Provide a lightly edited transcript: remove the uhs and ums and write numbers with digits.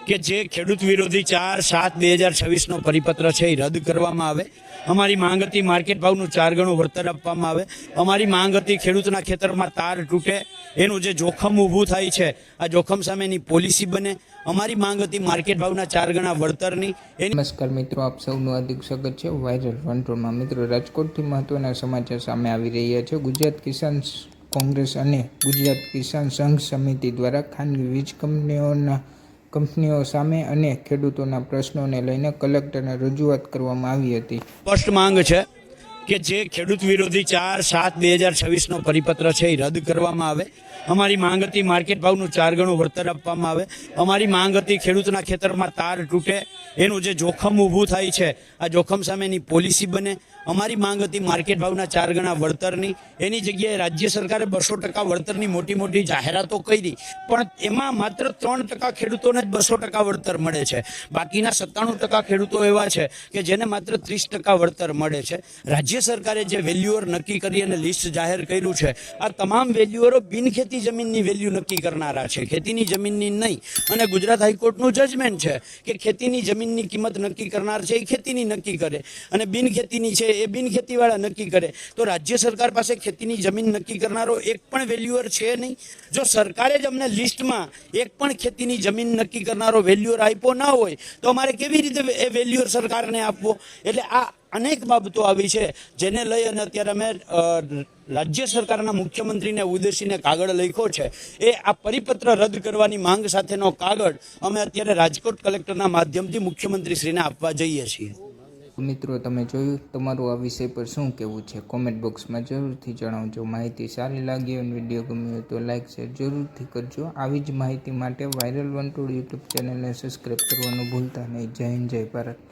કે જે ખેડૂત વિરોધી 4/7/2026 નો પરિપત્ર છે એ રદ કરવામાં આવે। અમારી માંગ હતી માર્કેટ ભાવનું 4 ગણું વળતર આપવામાં આવે। અમારી માંગ હતી ખેડૂતના ખેતરમાં તાર તૂટે એનું જે જોખમ ઊભું થાય છે આ જોખમ સામેની પોલિસી બને। અમારી માંગ હતી માર્કેટ ભાવના 4 ગણા વળતરની। નમસ્કાર મિત્રો, આપ સૌનું હાર્દિક સ્વાગત છે વાયરલ વંટોળમાં। મિત્રો, રાજકોટથી મહત્વના સમાચાર સામે આવી રહ્યા છે। ગુજરાત કિસાન કોંગ્રેસ અને ગુજરાત કિસાન સંઘ સમિતિ દ્વારા ખાનગી વીજ કંપનીઓ સામે અને ખેડૂતોના પ્રશ્નોને લઈને કલેક્ટરને રજૂઆત કરવામાં આવી હતી। સ્પષ્ટ માંગ છે કે જે ખેડૂત વિરોધી 4/7/2026 નો પરિપત્ર છે એ રદ કરવામાં આવે। અમારી માંગ હતી માર્કેટ ભાવનું 4 ગણું વળતર આપવામાં આવે। અમારી માંગ હતી ખેડૂતના ખેતરમાં તાર તૂટે એનું જે જોખમ ઊભું થાય છે આ જોખમ સામેની પોલિસી બને। અમારી માંગ હતી માર્કેટ ભાવના 4 ગણા વળતરની। એની જગ્યાએ રાજ્ય સરકારે 200% વળતરની મોટી મોટી જાહેરાતો કરી, પણ એમાં માત્ર 3% ખેડૂતોને જ 200% વળતર મળે છે। બાકીના 97% ખેડૂતો એવા છે કે જેને માત્ર 30% વળતર મળે છે। રાજ્ય સરકારે જે વેલ્યુઅર નક્કી કરી અને લિસ્ટ જાહેર કર્યું છે આ તમામ વેલ્યુઅરો બિનખેતી જમીનની વેલ્યુ નક્કી કરનારા છે, ખેતીની જમીનની નહીં। અને ગુજરાત હાઈકોર્ટનું જજમેન્ટ છે કે ખેતીની જમીનની કિંમત નક્કી કરનાર છે એ ખેતીની નક્કી કરે અને બિનખેતીની છે એ બિનખેતીવાળા નક્કી કરે। તો રાજ્ય સરકાર પાસે ખેતીની જમીન નક્કી કરનારો એક પણ વેલ્યુઅર છે નહીં। જો સરકારે જ અમને લિસ્ટમાં એક પણ ખેતીની જમીન નક્કી કરનારો વેલ્યુઅર આપ્યો ના હોય તો અમારે કેવી રીતે એ વેલ્યુઅર સરકારને આપવો? એટલે આ અનેક બાબતો આવી છે જેને લઈ અને અત્યારે અમે રાજ્ય સરકારના મુખ્યમંત્રીને ઉદ્દેશીને કાગળ લખ્યો છે। એ આ પરિપત્ર રદ કરવાની માંગ સાથેનો કાગળ અમે અત્યારે રાજકોટ કલેક્ટરના માધ્યમથી મુખ્યમંત્રીશ્રીને આપવા જઈએ છીએ। મિત્રો, તમે જોયું, તમારું આ વિષય પર શું કહેવું છે કોમેન્ટ બોક્સમાં જરૂરથી જણાવજો। માહિતી સારી લાગી અને વિડીયો ગમ્યો હોય તો લાઇક શેર જરૂરથી કરજો। આવી જ માહિતી માટે વાયરલ વંટોળ યુટ્યુબ ચેનલને સબસ્ક્રાઈબ કરવાનું ભૂલતા નહીં। જય હિન્દ, જય ભારત।